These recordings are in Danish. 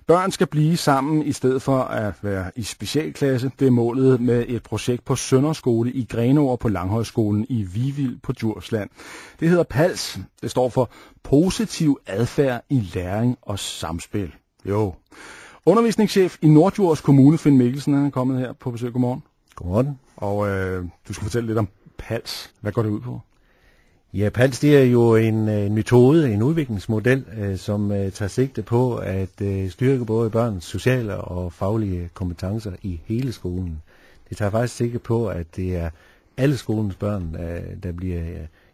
Børn skal blive sammen i stedet for at være i specialklasse. Det er målet med et projekt på Sønderskole i Grenaa på Langhøjskolen i Vivild på Djursland. Det hedder PALS. Det står for Positiv Adfærd i Læring og Samspil. Jo. Undervisningschef i Norddjurs Kommune, Finn Mikkelsen, er kommet her på besøg. Godmorgen. Godmorgen. Og du skal fortælle lidt om PALS. Hvad går det ud på? Ja, PALS det er jo en metode, en udviklingsmodel, som tager sigte på at styrke både børns sociale og faglige kompetencer i hele skolen. Det tager faktisk sigte på, at det er alle skolens børn, der bliver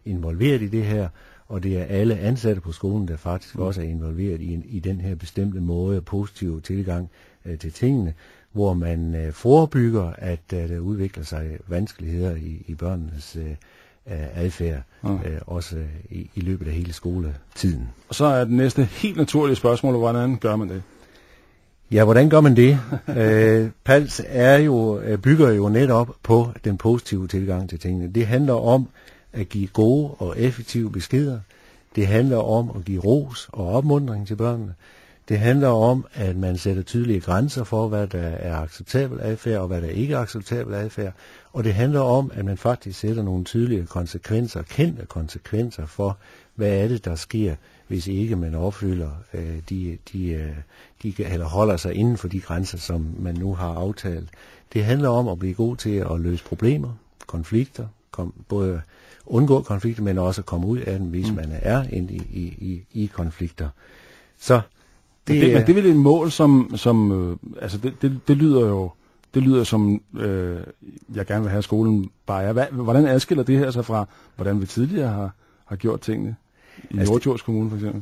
involveret i det her, og det er alle ansatte på skolen, der faktisk også er involveret i den her bestemte måde, positiv tilgang til tingene, hvor man forebygger, at der udvikler sig vanskeligheder i børnenes adfærd, også i løbet af hele skoletiden. Og så er det næste helt naturlige spørgsmål, hvordan gør man det? Ja, hvordan gør man det? PALS bygger jo netop på den positive tilgang til tingene. Det handler om at give gode og effektive beskeder. Det handler om at give ros og opmuntring til børnene. Det handler om, at man sætter tydelige grænser for, hvad der er acceptabel adfærd og hvad der ikke er acceptabel adfærd. Og det handler om, at man faktisk sætter nogle tydelige konsekvenser, kendte konsekvenser for, hvad er det, der sker, hvis ikke man opfylder eller holder sig inden for de grænser, som man nu har aftalt. Det handler om at blive god til at løse problemer, konflikter, både undgå konflikter, men også komme ud af dem, hvis man er inde i konflikter. Så det er vel et mål, som det lyder som jeg gerne vil have skolen bare er. Hvordan adskiller det her sig fra, hvordan vi tidligere har gjort tingene i Norddjurs Kommune for eksempel?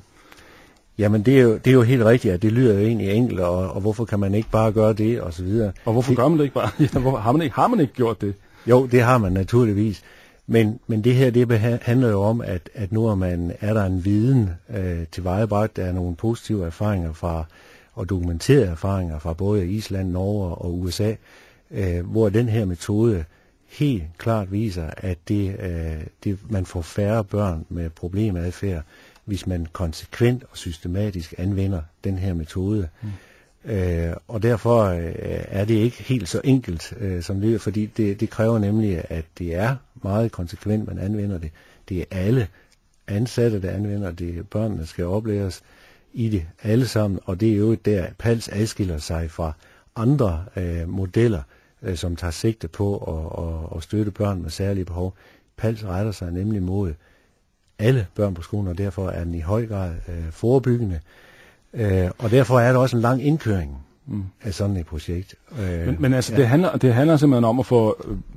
Jamen det er jo helt rigtigt, at det lyder jo egentlig enkelt, og hvorfor kan man ikke bare gøre det og så videre. Og hvorfor gør man det ikke bare? Ja, har man ikke gjort det? Jo, det har man naturligvis. Men det her, det handler jo om, at nu er der en viden tilvejebragt, der er nogle positive erfaringer fra, og dokumenterede erfaringer fra både Island, Norge og USA, hvor den her metode helt klart viser, at man får færre børn med problemadfærd, hvis man konsekvent og systematisk anvender den her metode. Og derfor er det ikke helt så enkelt som det, fordi det kræver nemlig, at det er meget konsekvent, man anvender det. Det er alle ansatte, der anvender det. Børnene skal oplæres i det alle sammen, og det er jo der, PALS adskiller sig fra andre modeller, som tager sigte på at støtte børn med særlige behov. PALS retter sig nemlig mod alle børn på skolen, og derfor er den i høj grad forebyggende. Og derfor er der også en lang indkøring af sådan et projekt. Men altså, det handler simpelthen om at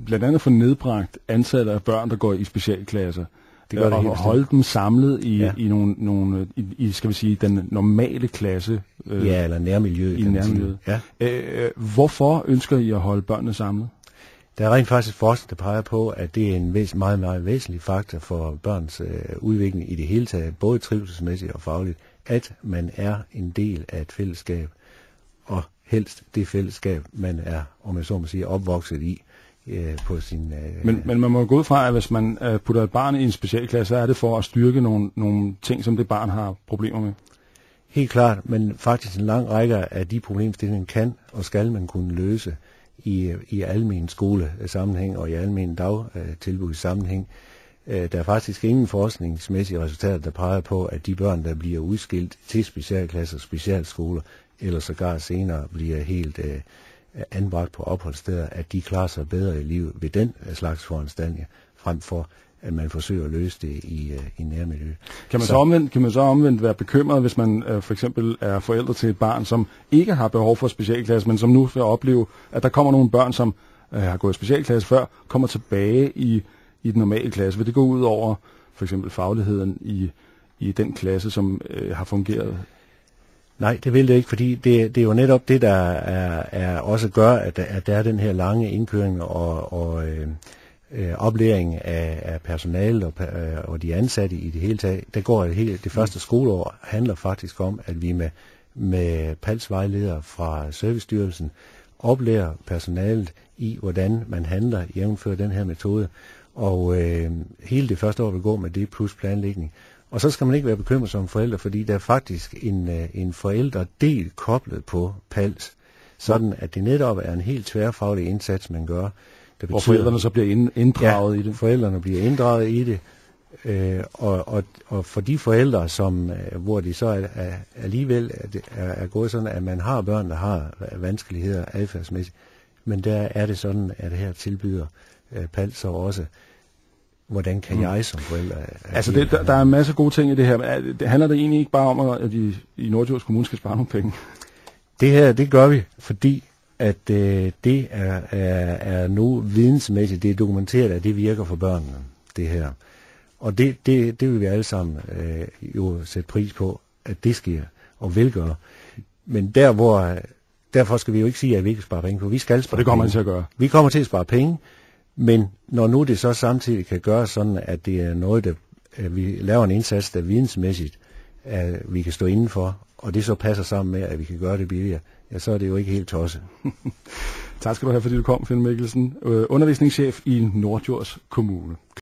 blandt andet få nedbragt antallet af børn, der går i specialklasser. Det gør det og holde dem samlet i nogle skal vi sige, den normale klasse. Eller nærmiljøet. I nærmiljøet. Ja. Hvorfor ønsker I at holde børnene samlet? Der er rent faktisk forskning, der peger på, at det er en meget, meget væsentlig faktor for børns udvikling i det hele taget, både trivselsmæssigt og fagligt, at man er en del af et fællesskab, og helst det fællesskab, man er, om jeg så må sige, opvokset i på sin... Men man må gå ud fra, at hvis man putter et barn i en specialklasse, så er det for at styrke nogle ting, som det barn har problemer med. Helt klart, men faktisk en lang række af de problemstillinger kan og skal man kunne løse i almen skolesammenhæng og i almen dagtilbudssammenhæng. Der er faktisk ingen forskningsmæssige resultater, der peger på, at de børn, der bliver udskilt til specialklasser og specialskoler, eller sågar senere bliver helt anbragt på opholdssteder, at de klarer sig bedre i livet ved den slags foranstaltninger, frem for at man forsøger at løse det i nærmiljø. Kan man så omvendt være bekymret, hvis man for eksempel er forældre til et barn, som ikke har behov for specialklasse, men som nu vil opleve, at der kommer nogle børn, som har gået i specialklasse før, kommer tilbage i den normale klasse? Vil det gå ud over for eksempel fagligheden i den klasse, som har fungeret? Nej, det vil det ikke, fordi det er jo netop det, der er også gør, at der er den her lange indkøring og oplæring af personalet og de ansatte i det hele taget. Det første skoleår handler faktisk om, at vi med PALS-vejledere fra Servicestyrelsen oplærer personalet i, hvordan man handler jævnfør den her metode. Og hele det første år vil gå med det plus planlægning. Og så skal man ikke være bekymret som forælder, fordi der er faktisk en forældredel koblet på PALS, sådan at det netop er en helt tværfaglig indsats, man gør. Der betyder, hvor forældrene så bliver inddraget i det? Forældrene bliver inddraget i det. Og for de forældre, hvor de så alligevel er gået sådan, at man har børn, der har vanskeligheder adfærdsmæssigt, men der er det sådan, at her tilbyder PALS så også, hvordan kan jeg som forælder... Altså, der er en masse gode ting i det her, men det handler det egentlig ikke bare om, at de i Norddjurs Kommune skal spare nogle penge? Det her, det gør vi, fordi at det er nu vidensmæssigt, det er dokumenteret, at det virker for børnene, det her. Og det vil vi alle sammen jo sætte pris på, at det sker og vil gøre. Men derfor skal vi jo ikke sige, at vi ikke sparer penge på. Vi skal spare penge. Det kommer man til at gøre. Vi kommer til at spare penge, men når nu det så samtidig kan gøres sådan, at det er noget, vi laver en indsats, der vidensmæssigt, at vi kan stå indenfor, og det så passer sammen med, at vi kan gøre det billigere, ja, så er det jo ikke helt tosset. Tak skal du have, fordi du kom, Finn Mikkelsen, undervisningschef i Norddjurs Kommune.